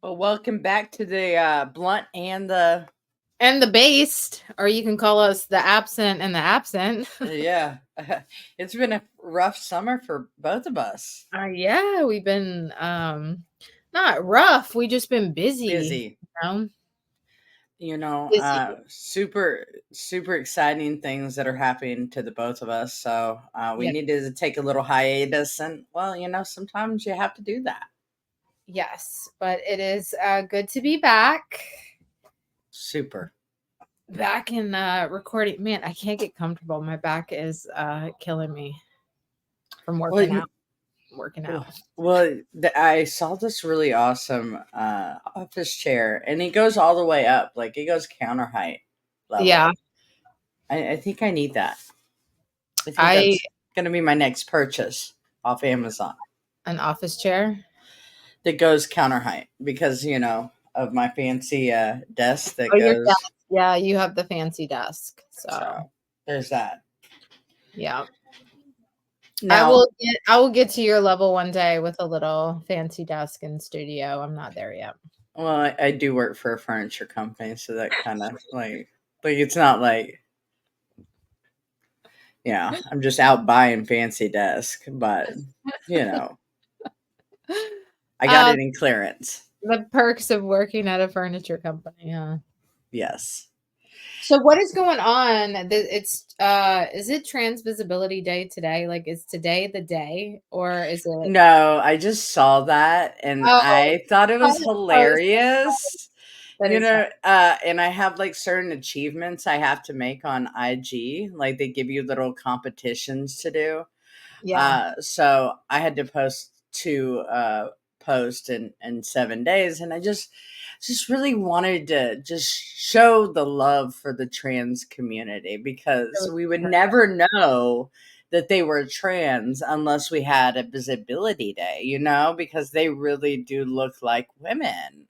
Well, welcome back to the blunt and the And the based, or you can call us the absent and the absent. yeah. It's been a rough summer for both of us. Yeah, we've been not rough. We just been busy, Busy, you know. you know, Busy. super exciting things that are happening to the both of us. So we Yeah. needed to take a little hiatus, and sometimes you have to do that. Yes, but it is good to be back. Super. Back in recording. Man, I can't get comfortable. My back is killing me from Well, working out. Working out. I saw this really awesome office chair, and it goes all the way up, like it goes counter height Yeah. level. I think I need that. I think I that's going to be my next purchase off Amazon An office chair. that goes counter height because, of my fancy desk that Oh, your goes. desk. Yeah, you have the fancy desk. So So there's that. yeah. Now, I will get to your level one day with a little fancy desk and studio. I'm not there yet. well, I do work for a furniture company, so that kind of like it's not like, I'm just out buying fancy desk, but, you know, I got Um, it in clearance. the perks of working at a furniture company, huh? Yes. So what is going on? It's is it Trans Visibility Day today? Like is today the day or is it No, I just saw that and Oh, I thought it was post. hilarious. That is fun. And I have like certain achievements I have to make on IG. Like they give you little competitions to do. Yeah. So I had to post two post in 7 days, and I just really wanted to just show the love for the trans community That because was we would super never know that they were trans unless we had a visibility day, because they really do look like women,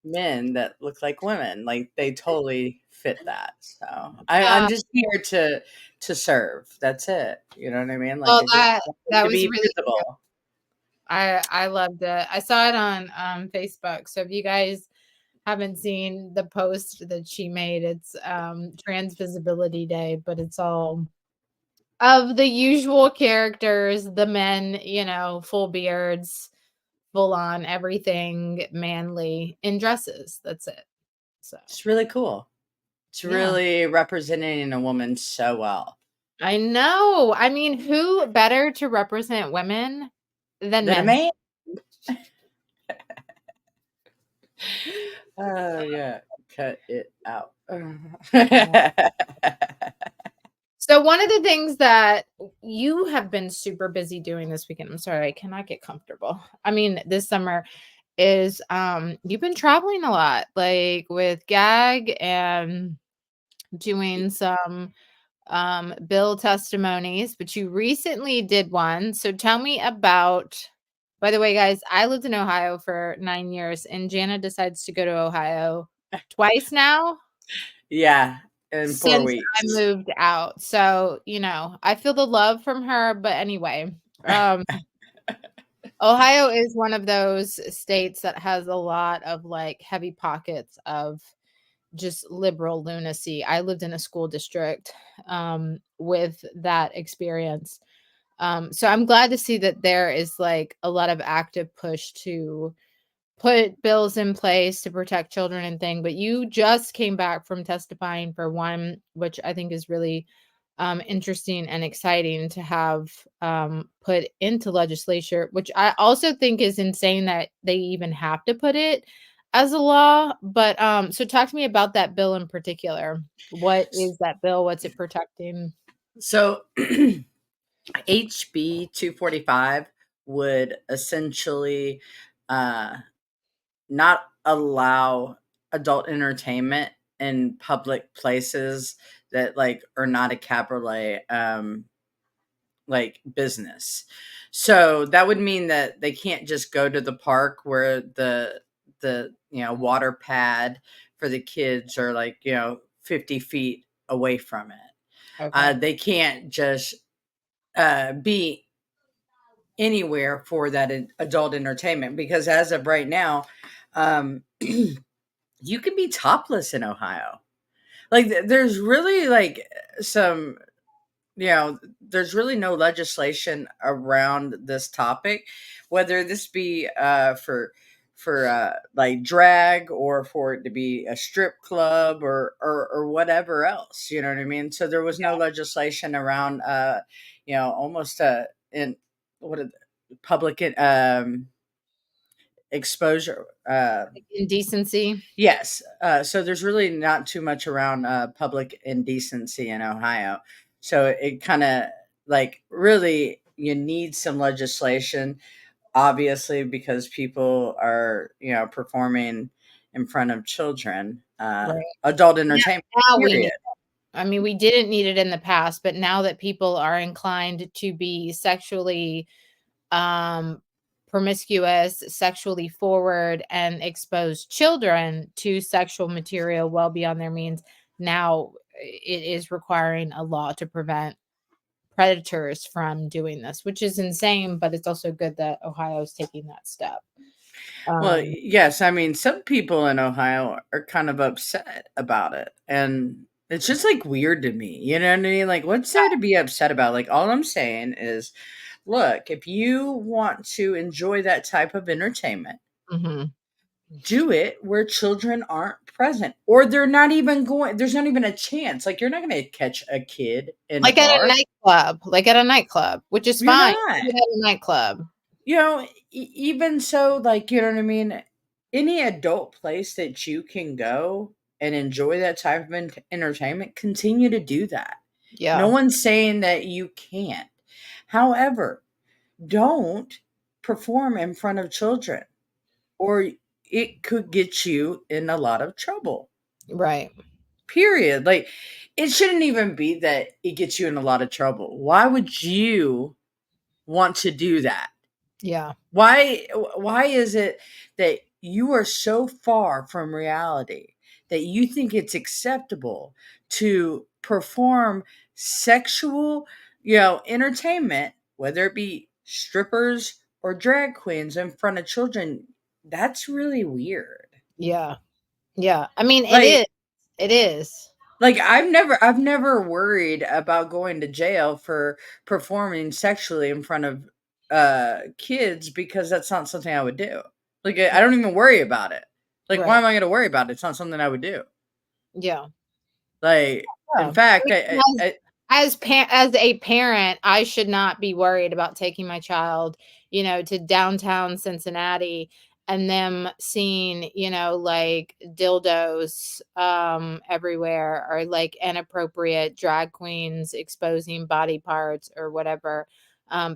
men that look like women, like they totally fit that. So I'm fun. just here to serve. That's it. You know what I mean? Like Well, I just want that to was be really cute. visible. I loved it. I saw it on Facebook. So if you guys haven't seen the post that she made, it's Trans Visibility Day, but it's all of the usual characters, the men, full beards, full on everything manly in dresses. That's it. So It's really cool. It's yeah. really representing a woman so well. I know. I mean, who better to represent women than Then a men? man. Oh yeah. Cut it out. So one of the things that you have been super busy doing this weekend, I'm sorry, I cannot get comfortable. I mean, this summer is you've been traveling a lot, like with gag and doing some bill testimonies, but you recently did one. So tell me about, by the way, guys, I lived in Ohio for 9 years and Jana decides to go to Ohio twice now Yeah, in four since I weeks. moved out. So, I feel the love from her. But anyway, um, Ohio is one of those states that has a lot of like heavy pockets of just liberal lunacy. I lived in a school district with that experience. So I'm glad to see that there is like a lot of active push to put bills in place to protect children and thing. But you just came back from testifying for one, which I think is really interesting and exciting to have put into legislature, which I also think is insane that they even have to put it as a law. But so talk to me about that bill in particular. What is that bill? What's it protecting? So HB 245 would essentially uh, not allow adult entertainment in public places that like are not a cabaret like business. So that would mean that they can't just go to the park where the water pad for the kids are like 50 feet away from it. Okay. They can't just be anywhere for that adult entertainment, because as of right now, you can be topless in Ohio. Like there's really like some, there's really no legislation around this topic, whether this be for like drag, or for it to be a strip club, or whatever else. You know what I mean? So there was no legislation around almost in what are public exposure. Indecency. Yes. So there's really not too much around public indecency in Ohio. So it kind of, like, really, you need some legislation, obviously, because people are, performing in front of children, Right. adult Yeah, entertainment, now we need period. it. I mean, we didn't need it in the past, but now that people are inclined to be sexually, um, promiscuous, sexually forward, and expose children to sexual material well beyond their means, now it is requiring a law to prevent predators from doing this, which is insane, but it's also good that Ohio is taking that step. Well, Um, yes, I mean, some people in Ohio are kind of upset about it, and it's just like weird to me. You know what I mean? Like, what's there to be upset about? Like, all I'm saying is, look, if you want to enjoy that type of entertainment, mhm. do it where children aren't present, or they're not even going. There's not even a chance. Like, you're not going to catch a kid in a Like at a bar. nightclub, like at a nightclub, which is You're fine. not. Do it at a nightclub. Even so, like, you know what I mean? Any adult place that you can go and enjoy that type of entertainment, continue to do that. No Yeah, one's saying that you can't. However, don't perform in front of children, or it could get you in a lot of trouble. right. Period. Like, it shouldn't even be that it gets you in a lot of trouble. Why would you want to do that? Yeah, Why is it that you are so far from reality that you think it's acceptable to perform sexual, entertainment, whether it be strippers or drag queens, in front of children? That's really weird. yeah, yeah. I mean, it Like is. It is. I've never worried about going to jail for performing sexually in front of kids, because that's not something I would do. Like, I don't even worry about it. Like, why Right. am I going to worry about it? It's not something I would do. Yeah. Like, Yeah. in fact, I mean, as a parent, I should not be worried about taking my child, to downtown Cincinnati and them seeing, like dildos everywhere, or like inappropriate drag queens exposing body parts or whatever.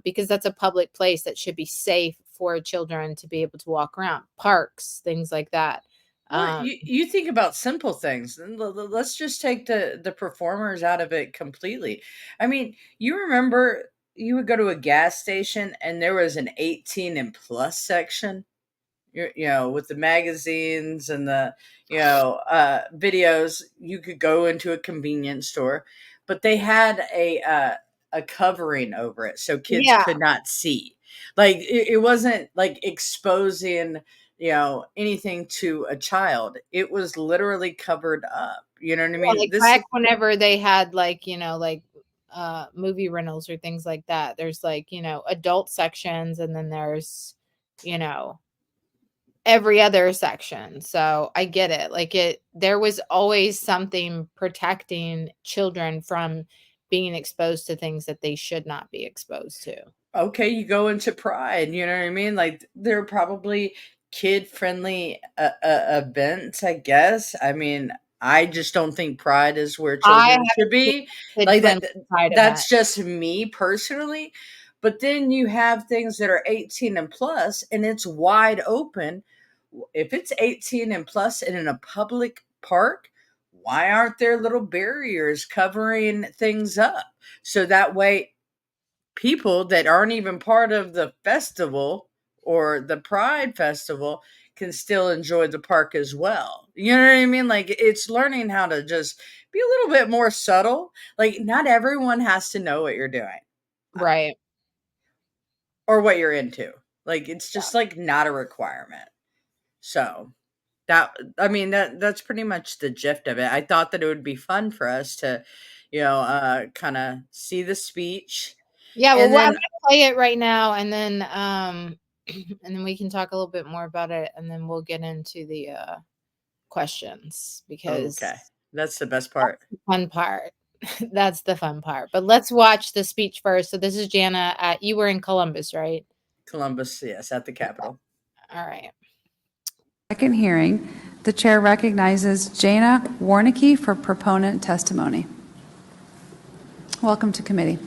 Because that's a public place that should be safe for children to be able to walk around, parks, things like that. well, Um, you think about simple things. And let's just take the performers out of it completely. I mean, you remember you would go to a gas station and there was an 18 and plus section, with the magazines and the, videos. You could go into a convenience store, but they had a covering over it so kids yeah. could not see. Like, it wasn't like exposing, anything to a child. It was literally covered up. You know what I Yeah, mean? like This back whenever they had like, like movie rentals or things like that. There's like, adult sections and then there's, you know, every other section. So I get it. Like there was always something protecting children from being exposed to things that they should not be exposed to. Okay, you go into Pride, you know what I mean? Like, there are probably kid-friendly, events, I guess. I mean, I just don't think Pride is where I children should haven't seen be. a Like, kid-friendly pride event. that's just me personally, but then you have things that are 18 and plus, and it's wide open. If it's 18 and plus and in a public park, why aren't there little barriers covering things up? So that way people that aren't even part of the festival or the Pride Festival can still enjoy the park as well. You know what I mean? Like, it's learning how to just be a little bit more subtle. Like, not everyone has to know what you're doing. Right. or what you're into. Like, it's just like not a requirement. So that, I mean, that's pretty much the gist of it. I thought that it would be fun for us to, kind of see the speech, Yeah, well, and I'm then gonna play it right now, and then and then we can talk a little bit more about it, and then we'll get into the questions because okay, that's the best that's part. the fun part. That's the fun part. But let's watch the speech first. So this is Jana at you were in Columbus, right? Columbus, yes, at the Capitol. All right. Second hearing, the chair recognizes Jana Warnicki for proponent testimony. Welcome to committee.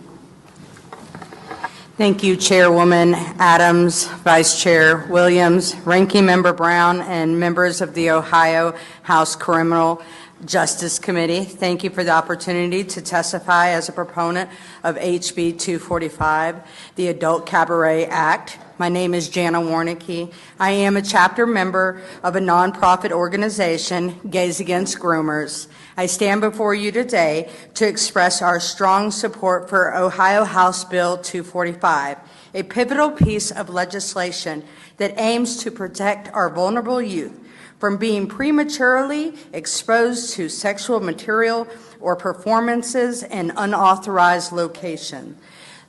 Thank you, Chairwoman Adams, Vice Chair Williams, Ranking Member Brown, and members of the Ohio House Criminal Justice Committee. Thank you for the opportunity to testify as a proponent of HB 245, the Adult Cabaret Act. My name is Jana Warnicki. I am a chapter member of a nonprofit organization, Gays Against Groomers. I stand before you today to express our strong support for Ohio House Bill 245, a pivotal piece of legislation that aims to protect our vulnerable youth from being prematurely exposed to sexual material or performances in unauthorized location.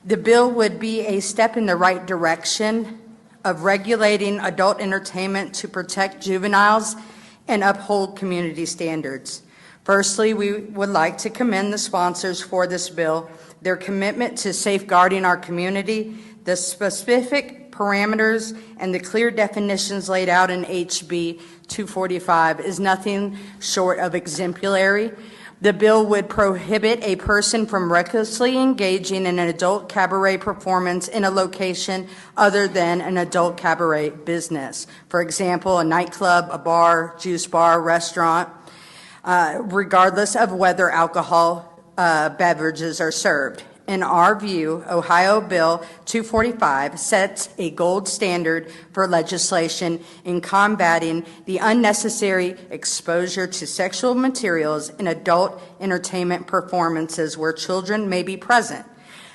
The bill would be a step in the right direction of regulating adult entertainment to protect juveniles and uphold community standards. Firstly, we would like to commend the sponsors for this bill, their commitment to safeguarding our community, the specific parameters, and the clear definitions laid out in HB 245 is nothing short of exemplary. The bill would prohibit a person from recklessly engaging in an adult cabaret performance in a location other than an adult cabaret business. For example, a nightclub, a bar, juice bar, restaurant, regardless of whether alcohol beverages are served. In our view, Ohio Bill 245 sets a gold standard for legislation in combating the unnecessary exposure to sexual materials in adult entertainment performances where children may be present.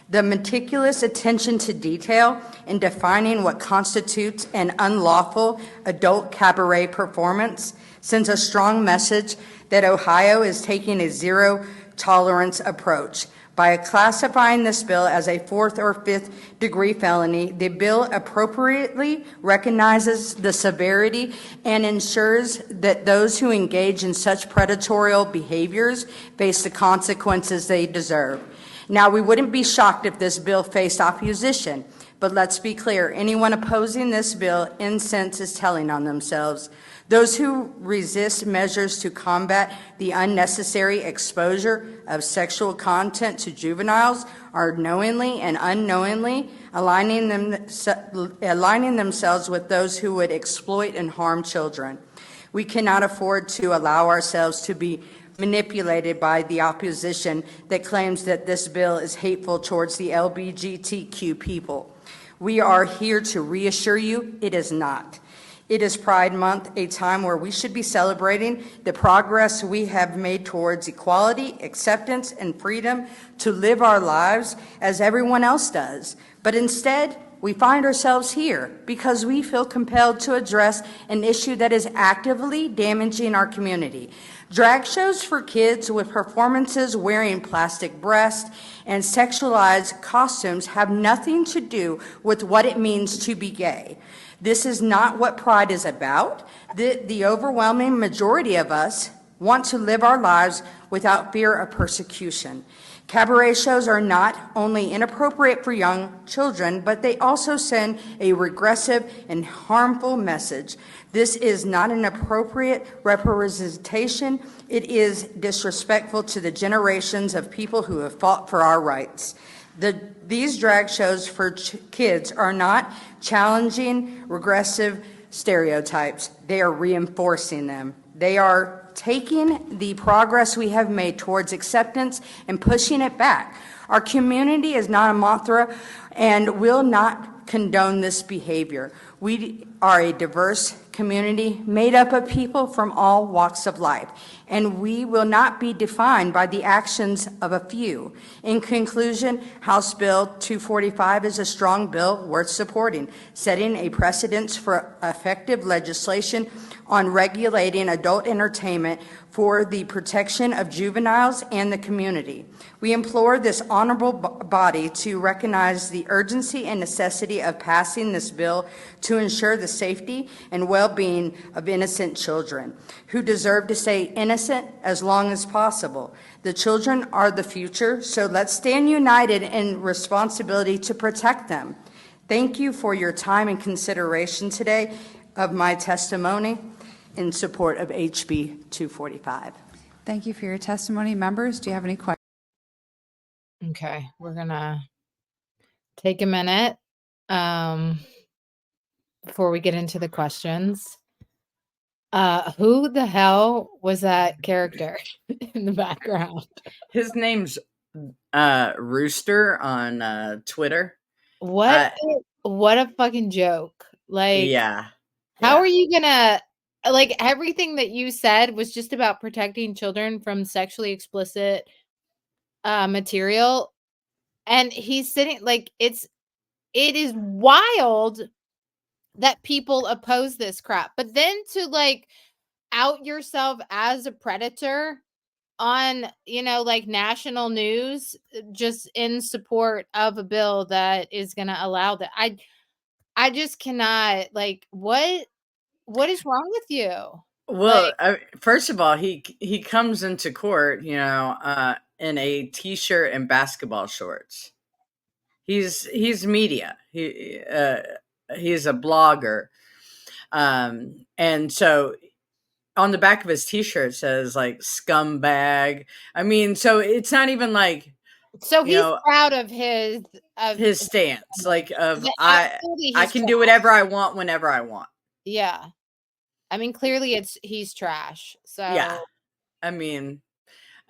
The meticulous attention to detail in defining what constitutes an unlawful adult cabaret performance sends a strong message that Ohio is taking a zero tolerance approach. By classifying this bill as a 4th or 5th degree felony, the bill appropriately recognizes the severity and ensures that those who engage in such predatory behaviors face the consequences they deserve. Now, we wouldn't be shocked if this bill faced opposition, but let's be clear, anyone opposing this bill, in sense, is telling on themselves. Those who resist measures to combat the unnecessary exposure of sexual content to juveniles are knowingly and unknowingly aligning themselves with those who would exploit and harm children. We cannot afford to allow ourselves to be manipulated by the opposition that claims that this bill is hateful towards the LGBTQ people. We are here to reassure you it is not. It is Pride Month, a time where we should be celebrating the progress we have made towards equality, acceptance, and freedom to live our lives as everyone else does. But instead, we find ourselves here because we feel compelled to address an issue that is actively damaging our community. Drag shows for kids with performances wearing plastic breasts and sexualized costumes have nothing to do with what it means to be gay. This is not what Pride is about. The overwhelming majority of us want to live our lives without fear of persecution. Cabaret shows are not only inappropriate for young children, but they also send a regressive and harmful message. This is not an appropriate representation. It is disrespectful to the generations of people who have fought for our rights. These drag shows for kids are not challenging regressive stereotypes. They are reinforcing them. They are taking the progress we have made towards acceptance and pushing it back. Our community is not a mantra and will not condone this behavior. We are a diverse community made up of people from all walks of life, and we will not be defined by the actions of a few. In conclusion, House Bill 245 is a strong bill worth supporting, setting a precedence for effective legislation on regulating adult entertainment for the protection of juveniles and the community. We implore this honorable body to recognize the urgency and necessity of passing this bill to ensure the safety and well-being of innocent children who deserve to stay innocent as long as possible. The children are the future, so let's stand united in responsibility to protect them. Thank you for your time and consideration today of my testimony in support of HB 245. Thank you for your testimony. Members, do you have any questions? Okay, we're gonna take a minute before we get into the questions. Who the hell was that character in the background? His name's Rooster on Twitter. What a fucking joke. Like, Yeah. how Yeah. are you gonna like everything that you said was just about protecting children from sexually explicit material, and he's sitting like it is wild that people oppose this crap. But then to like out yourself as a predator on, like national news just in support of a bill that is going to allow that. I just cannot like what is wrong with you? Well, Like first of all, he comes into court, in a t-shirt and basketball shorts. He's media. He's a blogger, and so on the back of his t-shirt says like scumbag. I mean, so it's not even like so you he's know proud of his his stance, like of clearly I he's can trash. do whatever I want whenever I want. Yeah. I mean, clearly he's trash. Yeah, So I mean,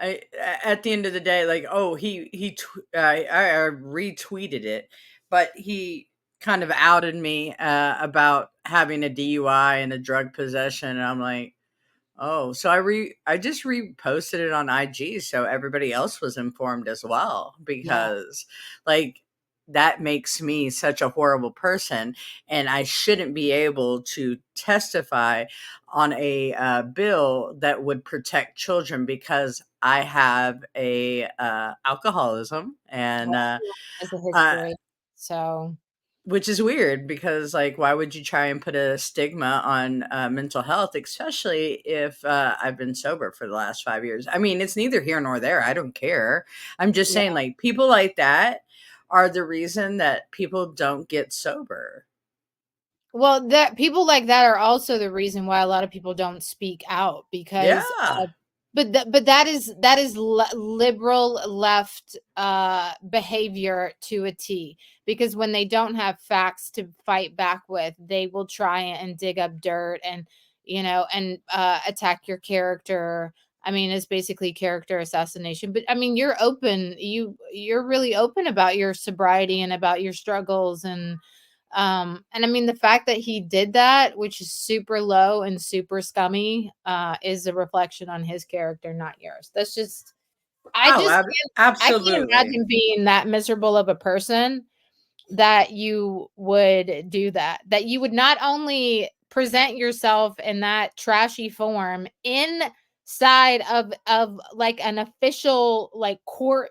at the end of the day, like, oh, I retweeted it, but he kind of outed me about having a DUI and a drug possession, and I'm like, oh, so I just reposted it on IG so everybody else was informed as well, yeah. because like that makes me such a horrible person, and I shouldn't be able to testify on a bill that would protect children because I have a alcoholism and As a uh, history. So which is weird because, like, why would you try and put a stigma on mental health, especially if I've been sober for the last 5 years? I mean, it's neither here nor there. I don't care. I'm just yeah. saying, like, people like that are the reason that people don't get sober. Well, that people like that are also the reason why a lot of people don't speak out because Yeah. but that is liberal left behavior to a T, because when they don't have facts to fight back with, they will try and dig up dirt and and attack your character. I mean, it's basically character assassination. But I mean, you're really open about your sobriety and about your struggles, and I mean, the fact that he did that, which is super low and super scummy, is a reflection on his character, not yours. That's just, Oh, I can't absolutely. imagine being that miserable of a person that you would do that. That you would not only present yourself in that trashy form inside of like an official like court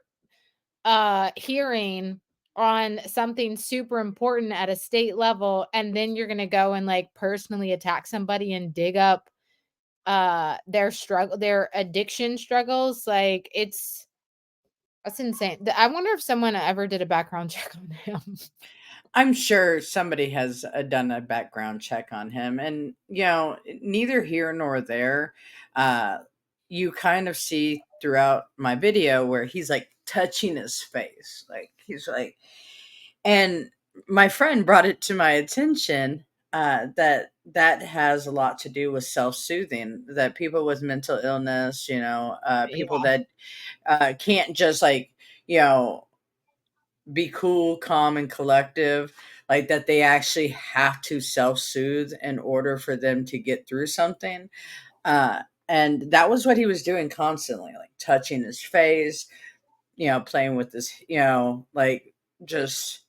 hearing on something super important at a state level, and then you're going to go and like personally attack somebody and dig up their addiction struggles. Like that's insane. I wonder if someone ever did a background check on him. I'm sure somebody has done a background check on him, and neither here nor there. Uh, you kind of see throughout my video where he's like touching his face, like he's like, and my friend brought it to my attention that has a lot to do with self-soothing. That people with mental illness, people Yeah. that can't just like you know be cool, calm, and collective. like that they actually have to self-soothe in order for them to get through something. And that was what he was doing constantly, like touching his face, playing with this, like just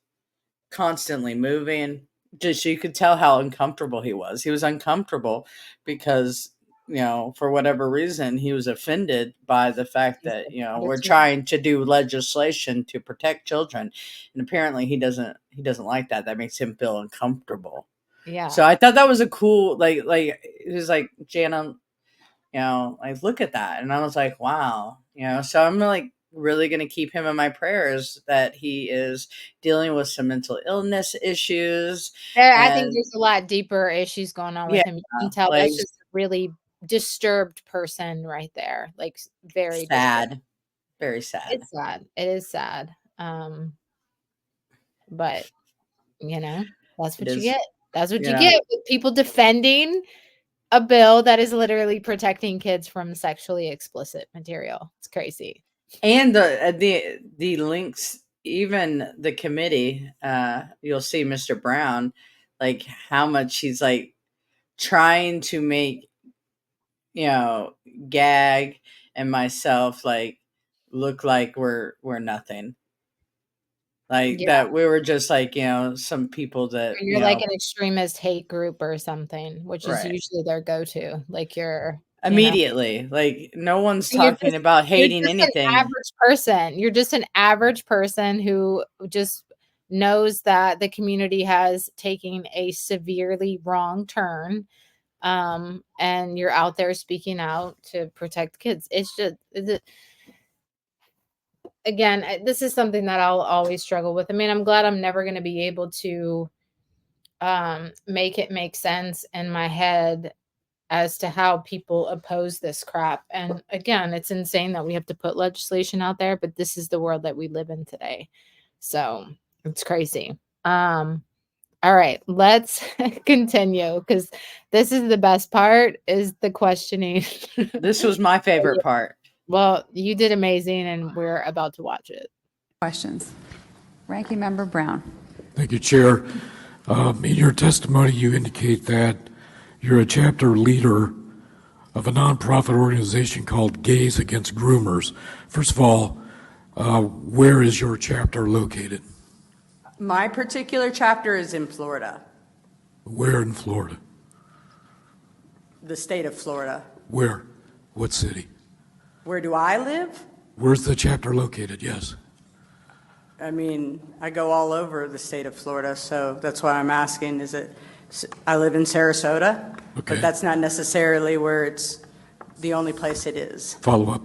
constantly moving. Just you could tell how uncomfortable he was. He was uncomfortable because, for whatever reason, he was offended by the fact that, we're trying to do legislation to protect children. And apparently he doesn't like that. That makes him feel uncomfortable. Yeah. So I thought that was a cool, like he was like, Jana, like look at that. And I was like, wow, so I'm like really going to keep him in my prayers that he is dealing with some mental illness issues. I think And there's a lot deeper issues going on yeah, with him. You can tell like that's just a really disturbed person right there. Like very disturbed. sad, very sad. It's sad. It is sad. But that's It what you is, get. That's what you you know, get with people defending a bill that is literally protecting kids from sexually explicit material. It's crazy. and the links, even the committee, you'll see Mr. Brown, like how much he's like trying to make, Gag and myself like look like we're nothing. Like Yeah. that we were just like, some people that, You're like an extremist hate group or something, which is right. usually their go-to. Like Immediately. Like no one's you're talking about you're hating just an anything. average person. You're just an average person who just knows that the community has taken a severely wrong turn. And you're out there speaking out to protect kids. Again, this is something that I'll always struggle with. I mean, I'm glad I'm never going to be able to make it make sense in my head as to how people oppose this crap. And again, it's insane that we have to put legislation out there, but this is the world that we live in today. So it's crazy. All right, let's continue because this is the best part is the questioning. This was my favorite part. Well, you did amazing and we're about to watch it. Questions? Ranking Member Brown. Thank you, Chair. In your testimony, you indicate that you're a chapter leader of a nonprofit organization called Gays Against Groomers. First of all, where is your chapter located? My particular chapter is in Florida, Where in Florida? the state of Florida. Where? What city? Where do I live? Where's the chapter located? Yes. I mean, I go all over the state of Florida, so that's why I'm asking. I live in Sarasota, Okay. but that's not necessarily where it's the only place it is. Follow up.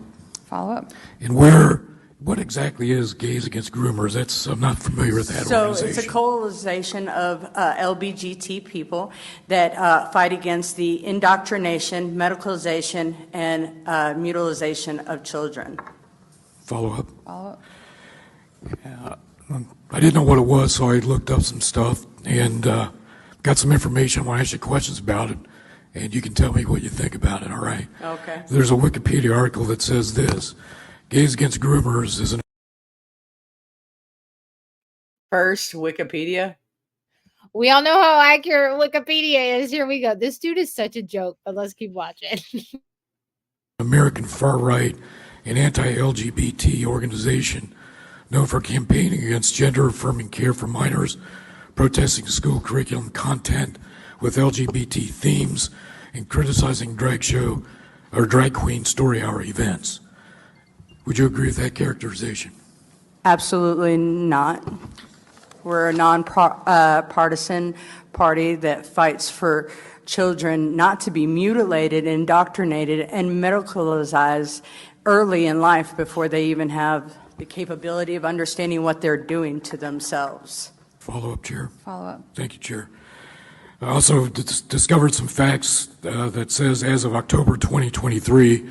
Follow up. And what exactly is Gays Against Groomers? I'm not familiar with that So organization. it's a coalition of LBGT people that fight against the indoctrination, medicalization, and mutilization of children. Follow up. Follow up. I didn't know what it was, so I looked up some stuff and got some information. I want to ask you questions about it, and you can tell me what you think about it, all right? Okay. There's a Wikipedia article that says this: Gays Against Groomers is an First, Wikipedia. We all know how accurate Wikipedia is. Here we go. This dude is such a joke, but let's keep watching. American far-right and anti-LGBT organization known for campaigning against gender-affirming care for minors, protesting school curriculum content with LGBT themes, and criticizing drag queen story hour events. Would you agree with that characterization? Absolutely not. We're a non-partisan party that fights for children not to be mutilated, indoctrinated, and medicalized early in life before they even have the capability of understanding what they're doing to themselves. Follow up, Chair. Follow up. Thank you, Chair. I also discovered some facts that says as of October 2023,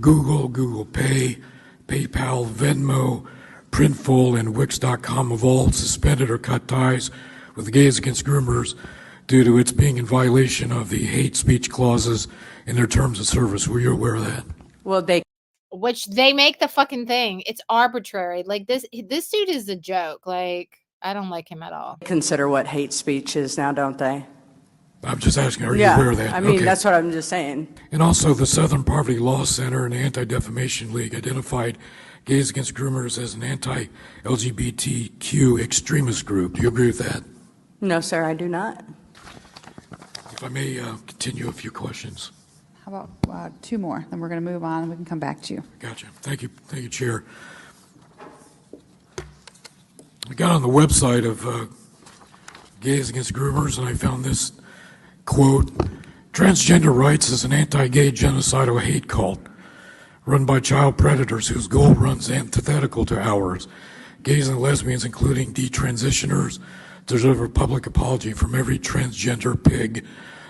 Google Pay, PayPal, Venmo, Printful, and Wix.com have all suspended or cut ties with Gays Against Groomers due to its being in violation of the hate speech clauses in their terms of service. Were you aware of that? Well, Which they make the fucking thing. It's arbitrary. Like this dude is a joke. Like I don't like him at all. Consider what hate speech is now, don't they? I'm just asking, are you Yeah, aware of that? I mean, Okay. that's what I'm just saying. And also, the Southern Poverty Law Center and the Anti-Defamation League identified Gays Against Groomers as an anti-LGBTQ extremist group. Do you agree with that? No, sir, I do not. If I may continue a few questions. How about two more? Then we're going to move on and we can come back to you. Gotcha. Thank you, Chair. I got on the website of Gays Against Groomers, and I found this quote: "Transgender rights is an anti-gay genocidal hate cult run by child predators whose goal runs antithetical to ours. Gays and lesbians, including detransitioners, deserve a public apology from every transgender pig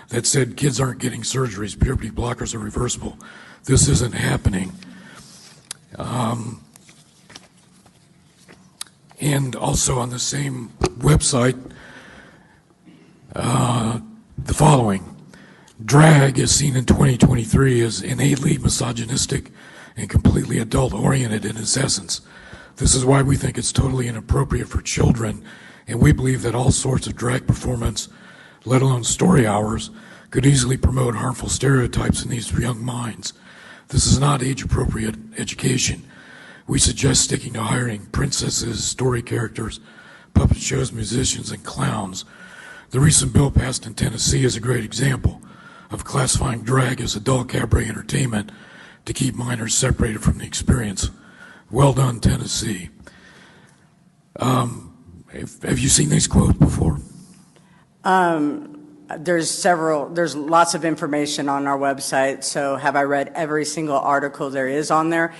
that said kids aren't getting surgeries, puberty blockers are reversible. This isn't happening." And also on the same website, the following: "Drag is seen in 2023 as innately misogynistic and completely adult-oriented in its essence. This is why we think it's totally inappropriate for children, and we believe that all sorts of drag performance, let alone story hours, could easily promote harmful stereotypes in these young minds. This is not age-appropriate education. We suggest sticking to hiring princesses, story characters, puppet shows, musicians, and clowns. The recent bill passed in Tennessee is a great example of classifying drag as adult cabaret entertainment to keep minors separated from the experience. Well done, Tennessee." Have you seen these quotes before? There's lots of information on our website, so have I read every single article there is on there?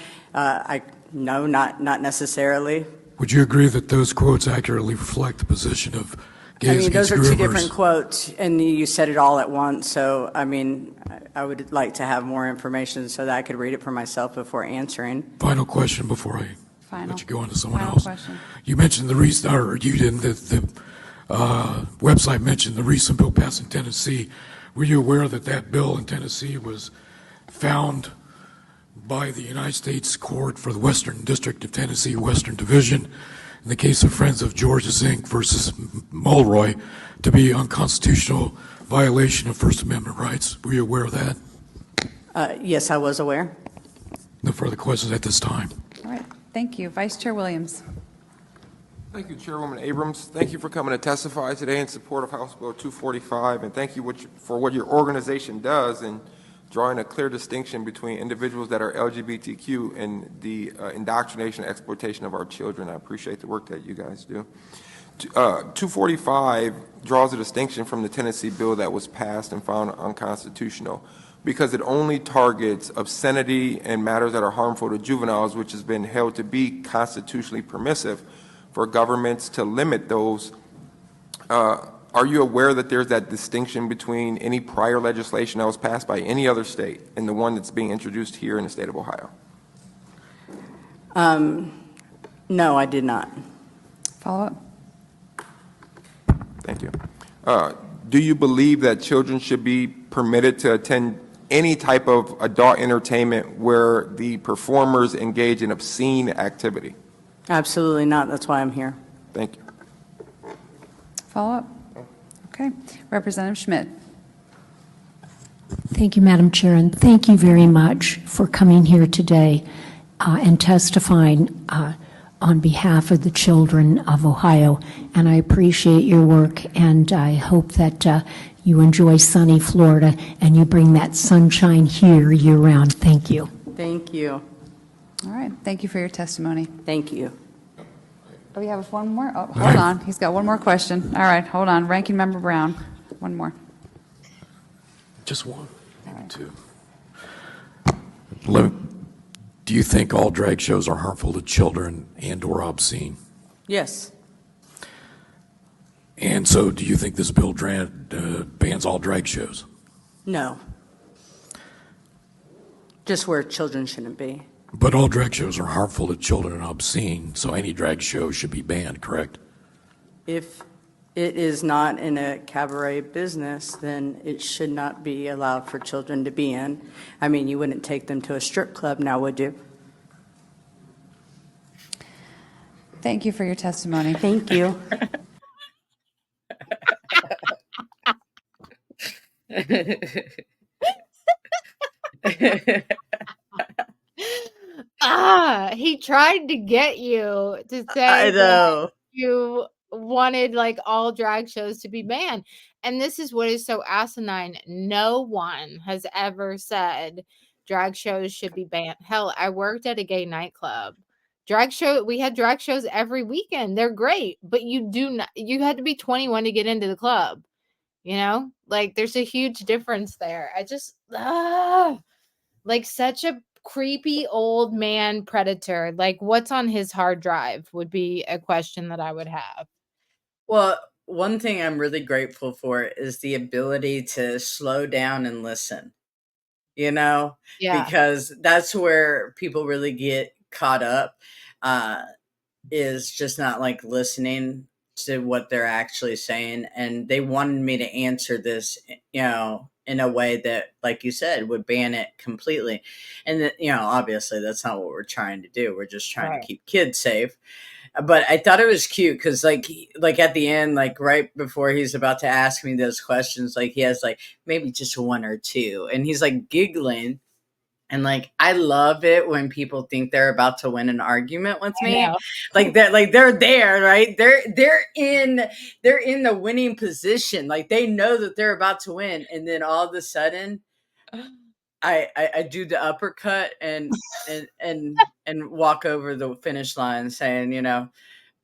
No, not necessarily. Would you agree that those quotes accurately reflect the position of Gays Against Those are Groomers? two different quotes, and you said it all at once, so, I would like to have more information so that I could read it for myself before answering. Final question before I Final. let you go on to someone Final else. question. You mentioned the recent, or you didn't, the website mentioned the recent bill passed in Tennessee. Were you aware that that bill in Tennessee was found by the United States Court for the Western District of Tennessee, Western Division, in the case of Friends of Georgia Inc. versus Mulroy, to be unconstitutional violation of First Amendment rights? Were you aware of that? Yes, I was aware. No further questions at this time. All right. Thank you. Vice Chair Williams. Thank you, Chairwoman Abrams. Thank you for coming to testify today in support of House Bill 245, and thank you for what your organization does in drawing a clear distinction between individuals that are LGBTQ and the indoctrination and exploitation of our children. I appreciate the work that you guys do. 245 draws a distinction from the Tennessee bill that was passed and found unconstitutional because it only targets obscenity and matters that are harmful to juveniles, which has been held to be constitutionally permissive for governments to limit those. Are you aware that there's that distinction between any prior legislation that was passed by any other state and the one that's being introduced here in the state of Ohio? No, I did not. Follow up. Thank you. Do you believe that children should be permitted to attend any type of adult entertainment where the performers engage in obscene activity? Absolutely not. That's why I'm here. Thank you. Follow up. Okay. Representative Schmidt. Thank you, Madam Chair, and thank you very much for coming here today and testifying on behalf of the children of Ohio. And I appreciate your work, and I hope that you enjoy sunny Florida and you bring that sunshine here year-round. Thank you. Thank you. All right. Thank you for your testimony. Thank you. Do we have one more? Oh, hold on. He's got one more question. All right. Hold on. Ranking Member Brown. One more. Just one, maybe two. Do you think all drag shows are harmful to children and/or obscene? Yes. And so, do you think this bill bans all drag shows? No. Just where children shouldn't be. But all drag shows are harmful to children and obscene, so any drag show should be banned, correct? If it is not in a cabaret business, then it should not be allowed for children to be in. I mean, you wouldn't take them to a strip club now, would you? Thank you for your testimony. Thank you. He tried to get you to I say that know. you wanted like all drag shows to be banned. And this is what is so asinine. No one has ever said drag shows should be banned. Hell, I worked at a gay nightclub. We had drag shows every weekend. They're great, but you had to be 21 to get into the club. Like there's a huge difference there. Like such a creepy old man predator. Like what's on his hard drive would be a question that I would have. Well, one thing I'm really grateful for is the ability to slow down and listen, you know, Yeah, because that's where people really get caught up, uh, is just not like listening to what they're actually saying. And they wanted me to answer this, in a way that, like you said, would ban it completely. And that, obviously that's not what we're trying to do. We're just trying to right. keep kids safe. But I thought it was cute because, like at the end, like right before he's about to ask me those questions, like he has like maybe just one or two, and he's like giggling, and like I love it when people think they're about to win an argument with I me, know. like they're there, right? They're in the winning position, like they know that they're about to win, and then all of a sudden I do the uppercut and walk over the finish line saying,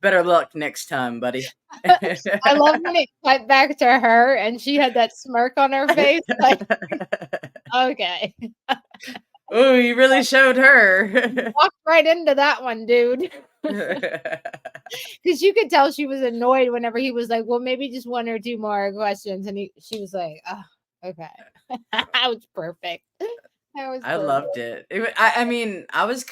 better luck next time, buddy. I love when it cut back to her and she had that smirk on her face. Like, okay. Oh, you really showed her. Walked right into that one, dude. Because you could tell she was annoyed whenever he was like, well, maybe just one or two more questions. And she was like, oh, okay. That was perfect. That was I perfect. loved it. I mean, I was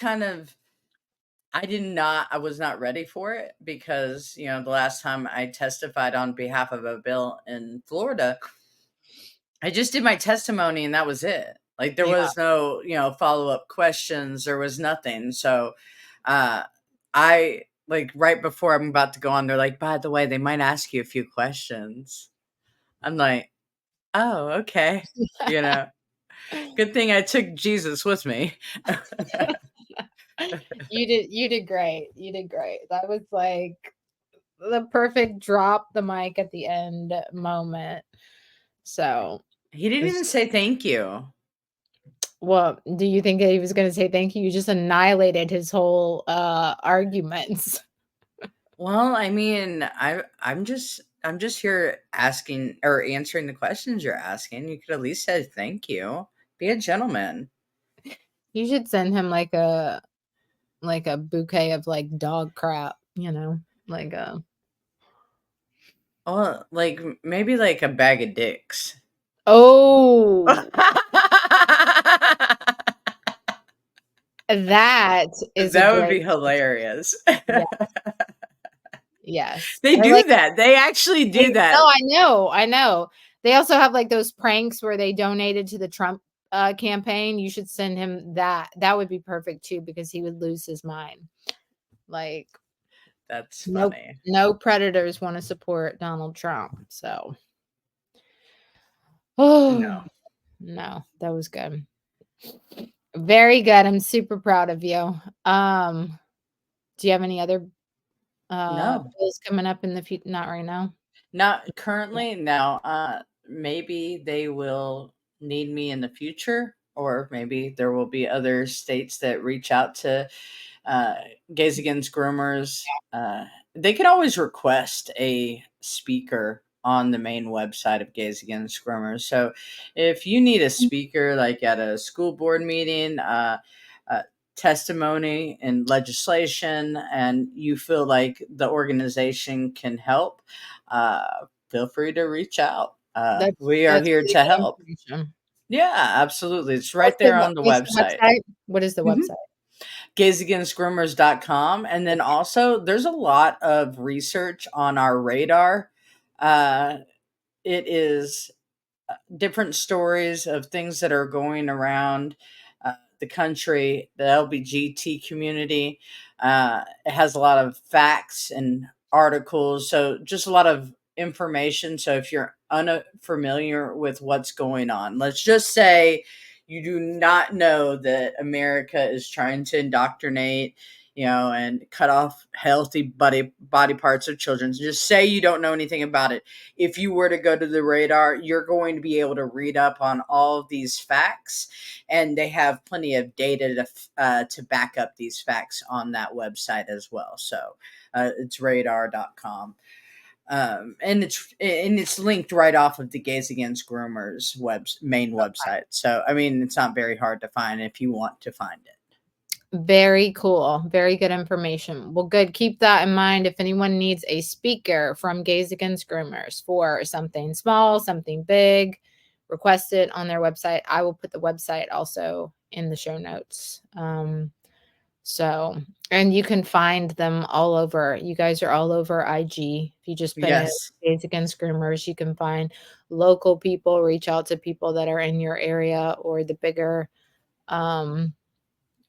not ready for it because, the last time I testified on behalf of a bill in Florida, I just did my testimony and that was it. Like there Yeah. was no, follow-up questions. There was nothing. So, uh, I like right before I'm about to go on, they're like, by the way, they might ask you a few questions. I'm like, oh, okay. You know, good thing I took Jesus with me. You did great. You did great. That was like the perfect drop the mic at the end moment. So, He didn't even say thank you. well, do you think that he was going to say thank you? You just annihilated his whole arguments. Well, I mean, I'm just here asking or answering the questions you're asking. You could at least say thank you. Be a gentleman. You should send him like a bouquet of like dog crap, like a Oh, like maybe like a bag of dicks. oh, that is a That would great be hilarious. yeah, yes. They Or do like that. They actually do no, that. I know. They also have like those pranks where they donated to the Trump campaign. You should send him that. That would be perfect too because he would lose his mind. Like That's no funny. no predators want to support Donald Trump. So oh No. no, that was good. Very good. I'm super proud of you. Do you have any other No. bills coming up in the future? Not right now. Not currently. Now, maybe they will need me in the future, or maybe there will be other states that reach out to uh, Gays Against Groomers. They can always request a speaker on the main website of Gays Against Groomers. So if you need a speaker, like at a school board meeting, uh, testimony and legislation, and you feel like the organization can help, feel free to reach out. We are That's here really to good help. information. Yeah, absolutely. It's right there on the What's the website. website? What is the Mhm. website? GaysAgainstGroomers.com. And then also, there's a lot of research on our radar. Uh, it is different stories of things that are going around, the country, the LBGT community. It has a lot of facts and articles, so just a lot of information. So if you're unfamiliar with what's going on, let's just say you do not know that America is trying to indoctrinate, and cut off healthy body parts of children. So just say you don't know anything about it. If you were to go to the radar, you're going to be able to read up on all of these facts, and they have plenty of data to back up these facts on that website as well. So it's radar.com. And it's linked right off of the Gays Against Groomers main website. So I mean, it's not very hard to find if you want to find it. Very cool. Very good information. Well, good. Keep that in mind. If anyone needs a speaker from Gays Against Groomers for something small, something big, request it on their website. I will put the website also in the show notes. And you can find them all over. You guys are all over IG. If you just put in Yes. Gays Against Groomers, you can find local people, reach out to people that are in your area or the bigger,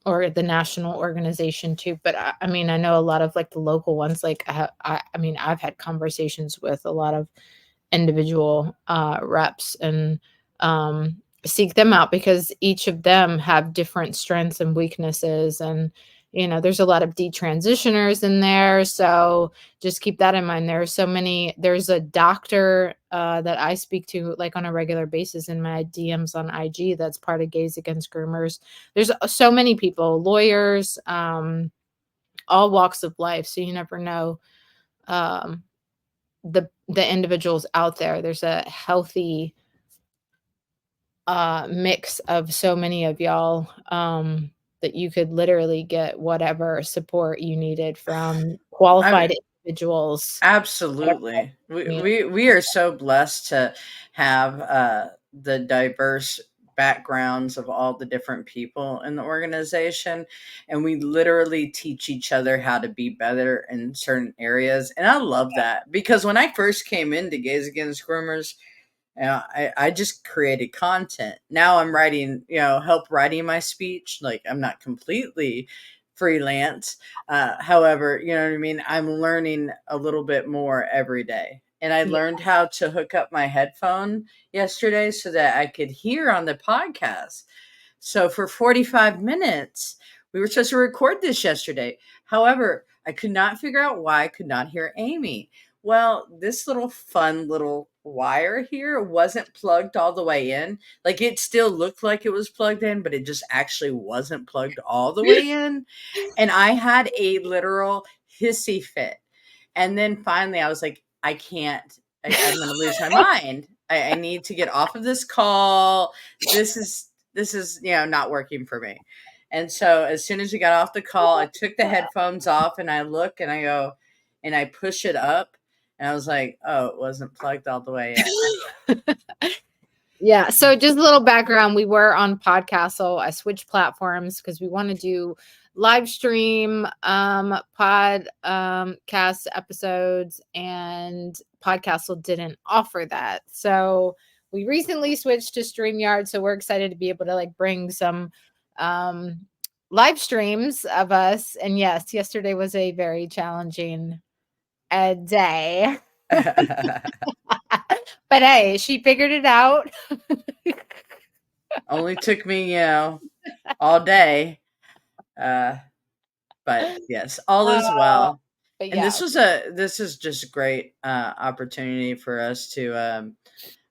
or the national organization too. But I mean, I know a lot of like the local ones, like I mean, I've had conversations with a lot of individual reps and seek them out because each of them have different strengths and weaknesses. And, there's a lot of detransitioners in there. So just keep that in mind. There's a doctor that I speak to like on a regular basis in my DMs on IG that's part of Gays Against Groomers. There's so many people, lawyers, all walks of life. So you never know um, the individuals out there. There's a healthy mix of so many of y'all that you could literally get whatever support you needed from I qualified mean, individuals. absolutely. We are so blessed to have the diverse backgrounds of all the different people in the organization, and we literally teach each other how to be better in certain areas. And I love that because when I first came into Gays Against Groomers, I just created content. Now I'm writing, help writing my speech. Like I'm not completely freelance. However, you know what I mean? I'm learning a little bit more every day. And I Yeah. learned how to hook up my headphone yesterday so that I could hear on the podcast. So for 45 minutes, we were supposed to record this yesterday. However, I could not figure out why I could not hear Amy. Well, this little fun little wire here wasn't plugged all the way in. Like it still looked like it was plugged in, but it just actually wasn't plugged all the way in. And I had a literal hissy fit. And then finally I was like, I can't, I'm going to lose my mind. I need to get off of this call. This is not working for me. And so as soon as we got off the call, I took the headphones off and I look and I go and I push it up and I was like, oh, it wasn't plugged all the way in. Yeah. So just a little background. We were on Podcastle. I switched platforms because we want to do live stream podcast episodes, and Podcastle didn't offer that. So we recently switched to StreamYard. So we're excited to be able to like bring some live streams of us. And yes, yesterday was a very challenging day. But hey, she figured it out. Only took me, all day. But yes, all is Uh, well. but And yeah, this is just a great opportunity for us to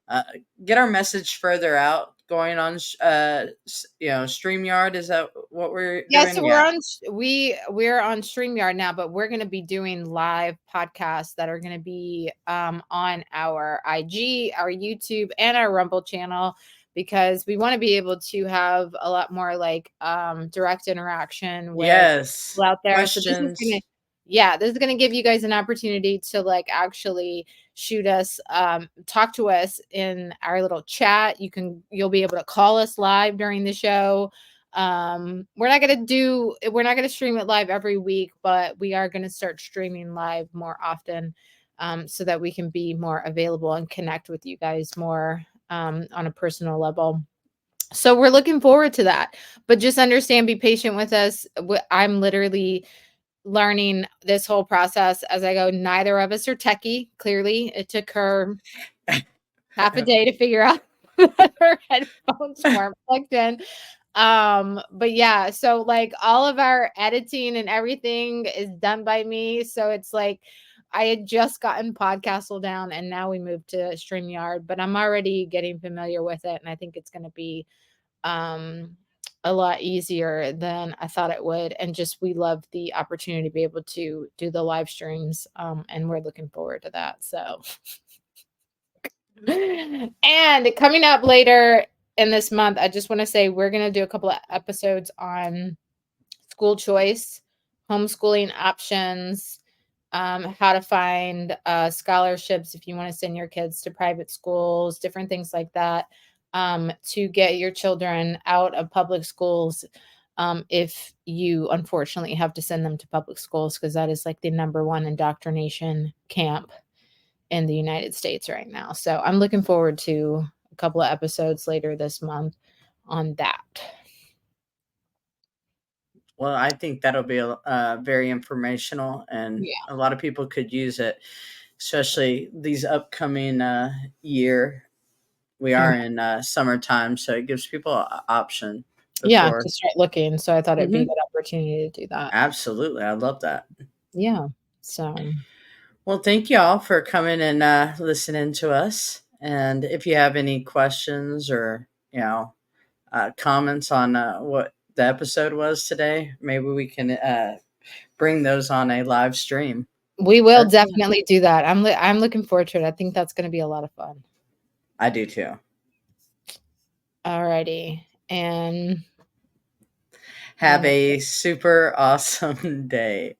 uh, get our message further out. Going on, Streamyard. Is that what we're yeah. doing? So Yeah. we're on StreamYard now, but we're going to be doing live podcasts that are going to be on our IG, our YouTube, and our Rumble channel because we want to be able to have a lot more like direct interaction with Yes. people out there. So Questions. this is gonna give you guys an opportunity to like actually shoot us, talk to us in our little chat. You'll be able to call us live during the show. We're not gonna stream it live every week, but we are gonna start streaming live more often, so that we can be more available and connect with you guys more on a personal level. So we're looking forward to that. But just understand, be patient with us. I'm literally learning this whole process as I go. Neither of us are techie. Clearly, it took her half a day to figure out that her headphones weren't plugged in. But yeah, so like all of our editing and everything is done by me. So it's like I had just gotten Podcastle down and now we moved to StreamYard, but I'm already getting familiar with it and I think it's going to be um a lot easier than I thought it would. And just we love the opportunity to be able to do the live streams. And we're looking forward to that. So and coming up later in this month, I just want to say we're going to do a couple of episodes on school choice, homeschooling options, how to find scholarships if you want to send your kids to private schools, different things like that, to get your children out of public schools. If you unfortunately have to send them to public schools, because that is like the number one indoctrination camp in the United States right now. So I'm looking forward to a couple of episodes later this month on that. Well, I think that'll be very informational, and Yeah. a lot of people could use it, especially these upcoming year. We are in summertime, so it gives people an option Yeah, before. to start looking. So I thought it'd be a Hmm. good opportunity to do that. Absolutely, I love that. Yeah. So Well, thank you all for coming and listening to us. And if you have any questions or comments on what the episode was today, maybe we can bring those on a live stream. we will That's definitely do that. I'm looking forward to it. I think that's going to be a lot of fun. I do too. Alrighty. And Have a super awesome day.